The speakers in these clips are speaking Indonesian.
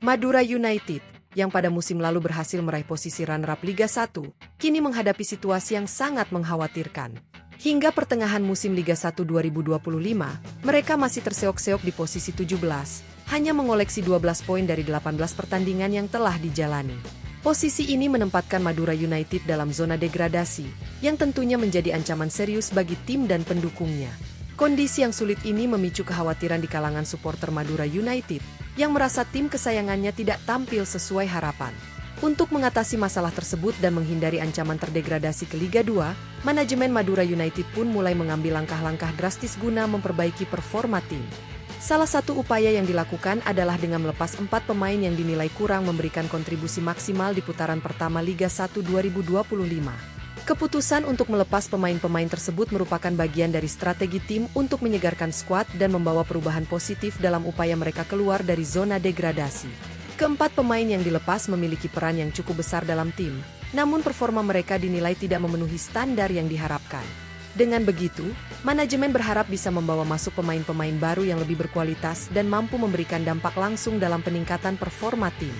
Madura United, yang pada musim lalu berhasil meraih posisi runner-up Liga 1, kini menghadapi situasi yang sangat mengkhawatirkan. Hingga pertengahan musim Liga 1 2025, mereka masih terseok-seok di posisi 17, hanya mengoleksi 12 poin dari 18 pertandingan yang telah dijalani. Posisi ini menempatkan Madura United dalam zona degradasi, yang tentunya menjadi ancaman serius bagi tim dan pendukungnya. Kondisi yang sulit ini memicu kekhawatiran di kalangan supporter Madura United, yang merasa tim kesayangannya tidak tampil sesuai harapan. Untuk mengatasi masalah tersebut dan menghindari ancaman terdegradasi ke Liga 2, manajemen Madura United pun mulai mengambil langkah-langkah drastis guna memperbaiki performa tim. Salah satu upaya yang dilakukan adalah dengan melepas 4 pemain yang dinilai kurang memberikan kontribusi maksimal di putaran pertama Liga 1 2025. Keputusan untuk melepas pemain-pemain tersebut merupakan bagian dari strategi tim untuk menyegarkan skuad dan membawa perubahan positif dalam upaya mereka keluar dari zona degradasi. Keempat pemain yang dilepas memiliki peran yang cukup besar dalam tim, namun performa mereka dinilai tidak memenuhi standar yang diharapkan. Dengan begitu, manajemen berharap bisa membawa masuk pemain-pemain baru yang lebih berkualitas dan mampu memberikan dampak langsung dalam peningkatan performa tim.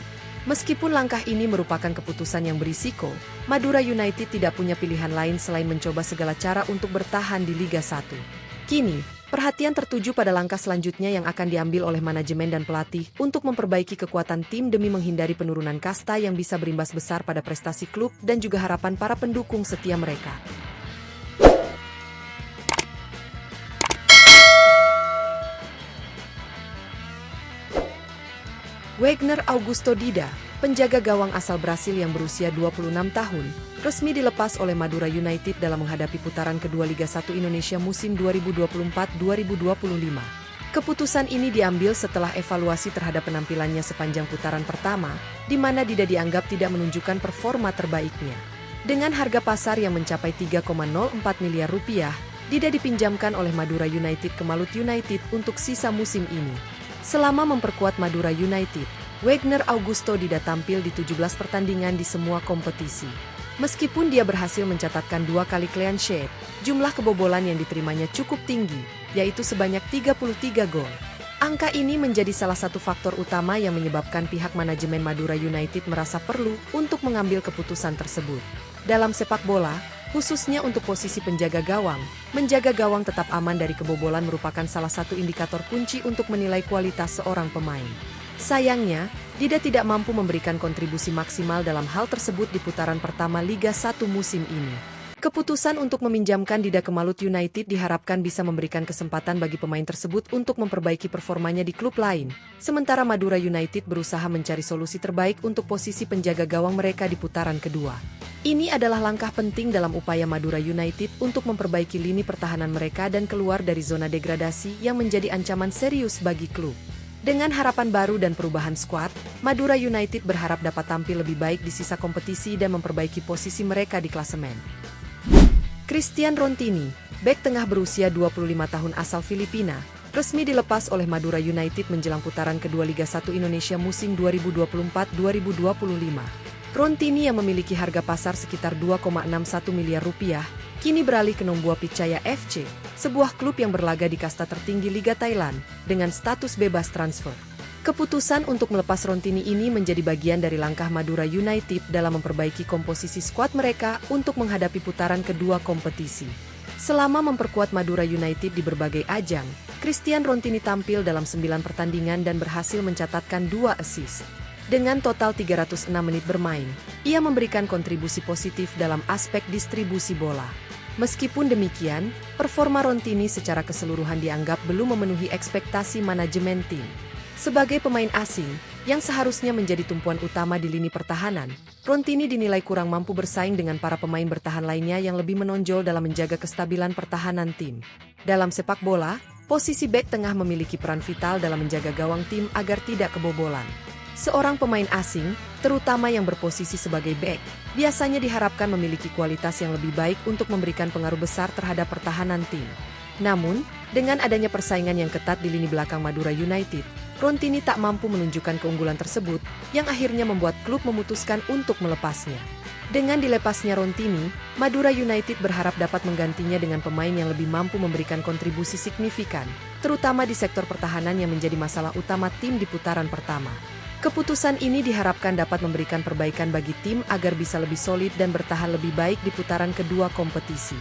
Meskipun langkah ini merupakan keputusan yang berisiko, Madura United tidak punya pilihan lain selain mencoba segala cara untuk bertahan di Liga 1. Kini, perhatian tertuju pada langkah selanjutnya yang akan diambil oleh manajemen dan pelatih untuk memperbaiki kekuatan tim demi menghindari penurunan kasta yang bisa berimbas besar pada prestasi klub dan juga harapan para pendukung setia mereka. Wagner Augusto Dida, penjaga gawang asal Brasil yang berusia 26 tahun, resmi dilepas oleh Madura United dalam menghadapi putaran kedua Liga 1 Indonesia musim 2024-2025. Keputusan ini diambil setelah evaluasi terhadap penampilannya sepanjang putaran pertama, di mana Dida dianggap tidak menunjukkan performa terbaiknya. Dengan harga pasar yang mencapai 3,04 miliar rupiah, Dida dipinjamkan oleh Madura United ke Malut United untuk sisa musim ini. Selama memperkuat Madura United, Wagner Augusto Dida tampil di 17 pertandingan di semua kompetisi. Meskipun dia berhasil mencatatkan 2 kali clean sheet, jumlah kebobolan yang diterimanya cukup tinggi, yaitu sebanyak 33 gol. Angka ini menjadi salah satu faktor utama yang menyebabkan pihak manajemen Madura United merasa perlu untuk mengambil keputusan tersebut. Dalam sepak bola, khususnya untuk posisi penjaga gawang, menjaga gawang tetap aman dari kebobolan merupakan salah satu indikator kunci untuk menilai kualitas seorang pemain. Sayangnya, Dida tidak mampu memberikan kontribusi maksimal dalam hal tersebut di putaran pertama Liga 1 musim ini. Keputusan untuk meminjamkan Dida ke Malut United diharapkan bisa memberikan kesempatan bagi pemain tersebut untuk memperbaiki performanya di klub lain, sementara Madura United berusaha mencari solusi terbaik untuk posisi penjaga gawang mereka di putaran kedua. Ini adalah langkah penting dalam upaya Madura United untuk memperbaiki lini pertahanan mereka dan keluar dari zona degradasi yang menjadi ancaman serius bagi klub. Dengan harapan baru dan perubahan skuad, Madura United berharap dapat tampil lebih baik di sisa kompetisi dan memperbaiki posisi mereka di klasemen. Christian Rontini, bek tengah berusia 25 tahun asal Filipina, resmi dilepas oleh Madura United menjelang putaran kedua Liga 1 Indonesia musim 2024-2025. Rontini yang memiliki harga pasar sekitar 2,61 miliar rupiah, kini beralih ke Nombuah Picaya FC, sebuah klub yang berlaga di kasta tertinggi Liga Thailand, dengan status bebas transfer. Keputusan untuk melepas Rontini ini menjadi bagian dari langkah Madura United dalam memperbaiki komposisi skuad mereka untuk menghadapi putaran kedua kompetisi. Selama memperkuat Madura United di berbagai ajang, Christian Rontini tampil dalam 9 pertandingan dan berhasil mencatatkan 2 assist. Dengan total 306 menit bermain, ia memberikan kontribusi positif dalam aspek distribusi bola. Meskipun demikian, performa Rontini secara keseluruhan dianggap belum memenuhi ekspektasi manajemen tim. Sebagai pemain asing, yang seharusnya menjadi tumpuan utama di lini pertahanan, Rontini dinilai kurang mampu bersaing dengan para pemain bertahan lainnya yang lebih menonjol dalam menjaga kestabilan pertahanan tim. Dalam sepak bola, posisi bek tengah memiliki peran vital dalam menjaga gawang tim agar tidak kebobolan. Seorang pemain asing, terutama yang berposisi sebagai bek, biasanya diharapkan memiliki kualitas yang lebih baik untuk memberikan pengaruh besar terhadap pertahanan tim. Namun, dengan adanya persaingan yang ketat di lini belakang Madura United, Rontini tak mampu menunjukkan keunggulan tersebut, yang akhirnya membuat klub memutuskan untuk melepasnya. Dengan dilepasnya Rontini, Madura United berharap dapat menggantinya dengan pemain yang lebih mampu memberikan kontribusi signifikan, terutama di sektor pertahanan yang menjadi masalah utama tim di putaran pertama. Keputusan ini diharapkan dapat memberikan perbaikan bagi tim agar bisa lebih solid dan bertahan lebih baik di putaran kedua kompetisi.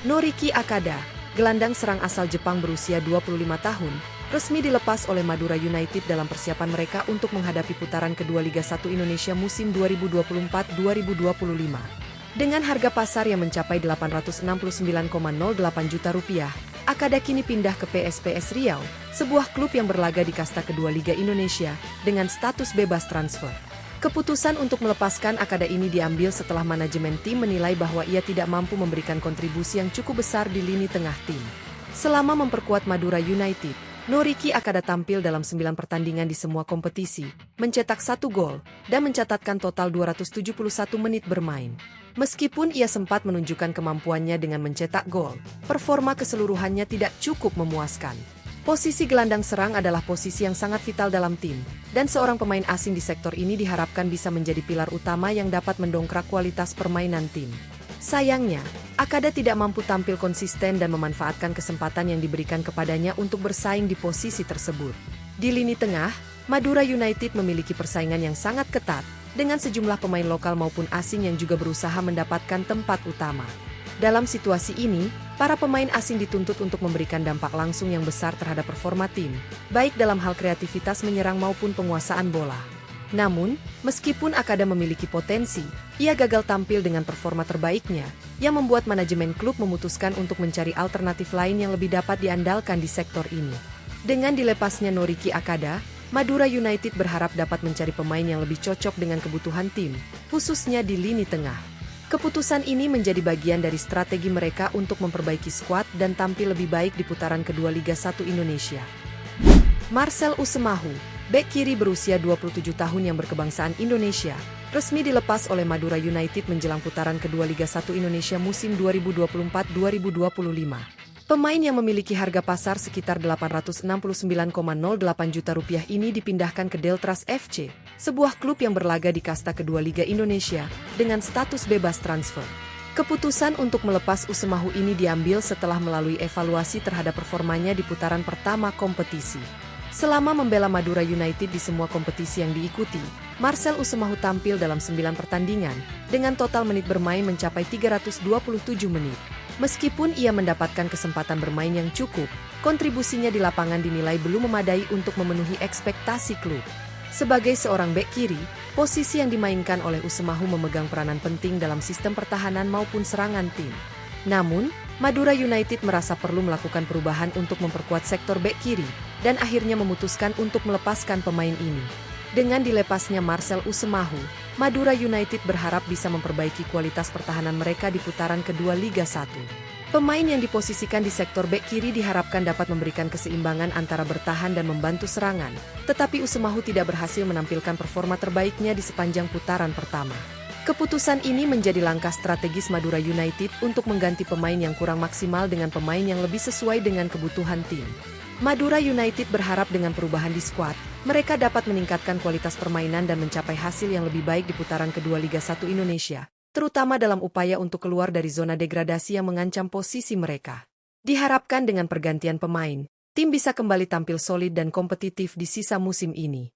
Noriki Akada, gelandang serang asal Jepang berusia 25 tahun, resmi dilepas oleh Madura United dalam persiapan mereka untuk menghadapi putaran kedua Liga 1 Indonesia musim 2024-2025. Dengan harga pasar yang mencapai Rp869,08 juta, Akada kini pindah ke PSPS Riau, sebuah klub yang berlaga di kasta kedua Liga Indonesia, dengan status bebas transfer. Keputusan untuk melepaskan Akada ini diambil setelah manajemen tim menilai bahwa ia tidak mampu memberikan kontribusi yang cukup besar di lini tengah tim. Selama memperkuat Madura United, Noriki Akada tampil dalam 9 pertandingan di semua kompetisi, mencetak 1 gol, dan mencatatkan total 271 menit bermain. Meskipun ia sempat menunjukkan kemampuannya dengan mencetak gol, performa keseluruhannya tidak cukup memuaskan. Posisi gelandang serang adalah posisi yang sangat vital dalam tim, dan seorang pemain asing di sektor ini diharapkan bisa menjadi pilar utama yang dapat mendongkrak kualitas permainan tim. Sayangnya, Akada tidak mampu tampil konsisten dan memanfaatkan kesempatan yang diberikan kepadanya untuk bersaing di posisi tersebut. Di lini tengah, Madura United memiliki persaingan yang sangat ketat, dengan sejumlah pemain lokal maupun asing yang juga berusaha mendapatkan tempat utama. Dalam situasi ini, para pemain asing dituntut untuk memberikan dampak langsung yang besar terhadap performa tim, baik dalam hal kreativitas menyerang maupun penguasaan bola. Namun, meskipun Akada memiliki potensi, ia gagal tampil dengan performa terbaiknya, yang membuat manajemen klub memutuskan untuk mencari alternatif lain yang lebih dapat diandalkan di sektor ini. Dengan dilepasnya Noriki Akada, Madura United berharap dapat mencari pemain yang lebih cocok dengan kebutuhan tim, khususnya di lini tengah. Keputusan ini menjadi bagian dari strategi mereka untuk memperbaiki skuad dan tampil lebih baik di putaran kedua Liga 1 Indonesia. Marcel Usemahu, bek kiri berusia 27 tahun yang berkebangsaan Indonesia, resmi dilepas oleh Madura United menjelang putaran kedua Liga 1 Indonesia musim 2024-2025. Pemain yang memiliki harga pasar sekitar Rp869,08 juta ini dipindahkan ke Deltras FC, sebuah klub yang berlaga di kasta kedua Liga Indonesia, dengan status bebas transfer. Keputusan untuk melepas Usemahu ini diambil setelah melalui evaluasi terhadap performanya di putaran pertama kompetisi. Selama membela Madura United di semua kompetisi yang diikuti, Marcel Usemahu tampil dalam 9 pertandingan, dengan total menit bermain mencapai 327 menit. Meskipun ia mendapatkan kesempatan bermain yang cukup, kontribusinya di lapangan dinilai belum memadai untuk memenuhi ekspektasi klub. Sebagai seorang bek kiri, posisi yang dimainkan oleh Usemahu memegang peranan penting dalam sistem pertahanan maupun serangan tim. Namun, Madura United merasa perlu melakukan perubahan untuk memperkuat sektor bek kiri, dan akhirnya memutuskan untuk melepaskan pemain ini. Dengan dilepasnya Marcel Usemahu, Madura United berharap bisa memperbaiki kualitas pertahanan mereka di putaran kedua Liga 1. Pemain yang diposisikan di sektor bek kiri diharapkan dapat memberikan keseimbangan antara bertahan dan membantu serangan, tetapi Usemahu tidak berhasil menampilkan performa terbaiknya di sepanjang putaran pertama. Keputusan ini menjadi langkah strategis Madura United untuk mengganti pemain yang kurang maksimal dengan pemain yang lebih sesuai dengan kebutuhan tim. Madura United berharap dengan perubahan di skuad, mereka dapat meningkatkan kualitas permainan dan mencapai hasil yang lebih baik di putaran kedua Liga 1 Indonesia, terutama dalam upaya untuk keluar dari zona degradasi yang mengancam posisi mereka. Diharapkan dengan pergantian pemain, tim bisa kembali tampil solid dan kompetitif di sisa musim ini.